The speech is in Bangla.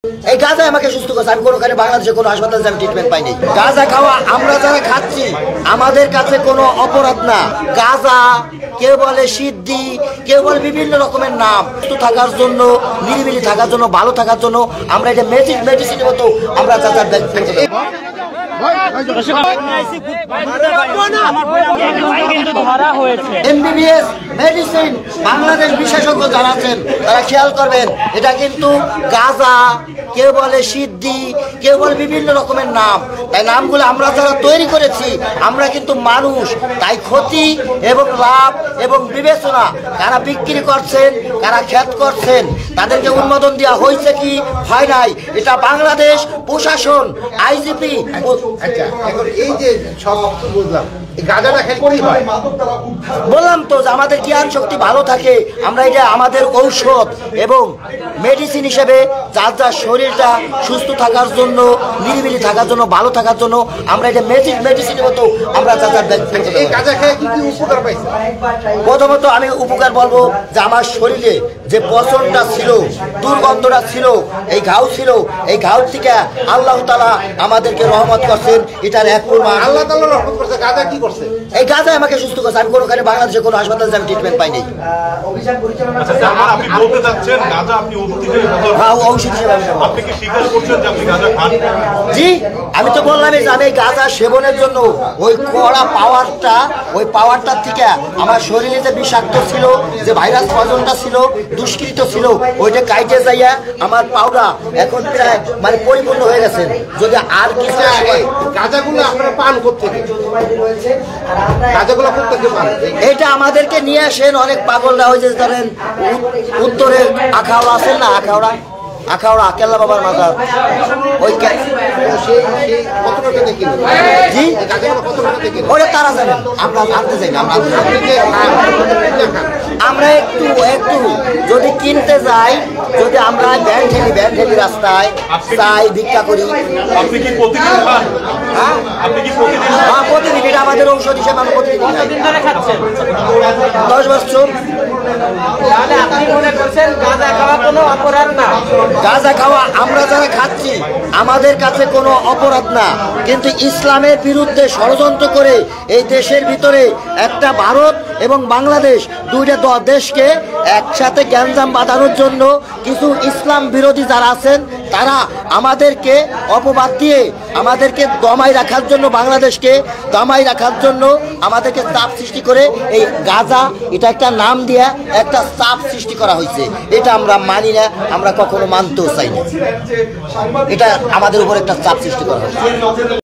এই গাঁজা আমাকে সুস্থ করছে। আমি কোনোখানে বাংলাদেশে কোনো হাসপাতালে আমি ট্রিটমেন্ট পাইনি। গাঁজা খাওয়া আমরা যারা খাচ্ছি আমাদের কাছে কোনো অপরাধ না। গাঁজা কেউ বলে সিদ্ধি, কেউ বলে বিভিন্ন রকমের নাম। সুস্থ থাকার জন্য, নিরিবিলি থাকার জন্য, ভালো থাকার জন্য আমরা এটা মেডিসিনের মতো আমরা যারা এমবিবিএস মেডিসিন বাংলাদেশ বিশেষজ্ঞ যারা আছেন তারা খেয়াল করবেন, এটা কিন্তু গাঁজা কেউ বলে সিদ্ধি, কেউ বলে বিভিন্ন রকমের নাম। তাই নামগুলো আমরা যারা তৈরি করেছি আমরা কিন্তু মানুষ, তাই ক্ষতি এবং লাভ এবং বিবেচনা কারা বিক্রি করছেন, কারা খ্যাত করছেন, তাদেরকে অনুমোদন দেওয়া হয়েছে কি হয় নাই, এটা বাংলাদেশ প্রশাসন আইজিপি। আচ্ছা, এখন এই যে সব বুঝলাম, গাঁজাটা খেলে কি হয়? বললাম তো যে আমাদের জ্ঞান শক্তি ভালো থাকে, আমরা এটা আমাদের ঔষধ এবং মেডিসিন হিসেবে যার যার শরীরটা সুস্থ থাকার জন্য, নিরিবিলি থাকার জন্য, ভালো থাকার জন্য আমরা এটা মেডিসিনের মতো আমরা যার যার এই গাঁজা খেয়ে কি কি উপকার পাইছে? প্রথমত আমি উপকার বলবো যে আমার শরীরে যে পচনটা ছিল, দুর্গন্ধটা ছিল, এই ঘাও ছিল, এই ঘাও থেকে আল্লাহ তাআলা আমাদেরকে রহমত করছেন। এটার এক প্রমাণ আল্লাহ তাআলা রহমত করছে। গাঁজা কি করছে? এই গাঁজা আমাকে সুস্থ করছে। আমি কোনোখানে বাংলাদেশে কোনো হাসপাতালে আমি ট্রিটমেন্ট পাইনি। আপনি বলতে চাচ্ছেন গাঁজা আপনি ঔষধ হিসেবে আপনি কি স্বীকার করছেন যে আপনি গাঁজা খান? জি, আমি তো বললামই যে আমি গাঁজা সেবনের জন্য ওই কড়া পাওয়ারটার থেকে আমার শরীরে যে বিষাক্ত ছিল, যে ভাইরাস পয়জনটা ছিল, দুষ্কৃত ছিল, ওইটা কাইটে যাইয়া আমার পাউডা এখন প্রায় মানে পরিপূর্ণ হয়ে গেছে। যদি আর কিছু গাঁজাগুলো আপনারা পান করতে, গাঁজাগুলো করতে পান, এটা আমাদেরকে নিয়ে আসেন অনেক পাগলরা। ওই যে ধরেন উত্তরে আখাউড়া আছেন না, আখাউড়া কেল্লা বাবার মাজার, ওই কত টাকা দিয়ে কিনবেন? জি, গাঁজাগুলো কত টাকা দিয়ে কিনবেন? ওরা তারা জানেন, আমরা জানতে চাই না। আমরা একটু যদি কিনতে যাই, যদি আমরা ব্যান ঠেলি রাস্তায় চাই, ভিক্ষা করি। আপনি কি প্রতিদিন খান? হ্যাঁ, আপনি কি প্রতিদিন? হ্যাঁ, প্রতিদিন। এটা আমাদের ঔষধ হিসেবে আমরা প্রতিদিন খাই। 10 বছর। তাহলে আপনি মনে করছেন গাঁজা খাওয়া কোনো অপরাধ না? গাঁজা খাওয়া আমরা যারা খাচ্ছি আমাদের কাছে কোনো অপরাধ না, কিন্তু ইসলামের বিরুদ্ধে ষড়যন্ত্র করে এই দেশের ভিতরে একটা ভারত এবং বাংলাদেশ দুইটা দেশকে একসাথে গ্যাঞ্জাম বাঁধানোর জন্য কিছু ইসলাম বিরোধী যারা আছেন তারা আমাদেরকে অপবাদ দিয়ে আমাদেরকে দমাই রাখার জন্য, বাংলাদেশকে দমাই রাখার জন্য আমাদেরকে চাপ সৃষ্টি করে এই গাঁজা এটা একটা নাম দিয়ে একটা চাপ সৃষ্টি করা হয়েছে। এটা আমরা মানি না, আমরা কখনো মানতেও চাই না। এটা আমাদের উপর একটা চাপ সৃষ্টি করা হয়েছে।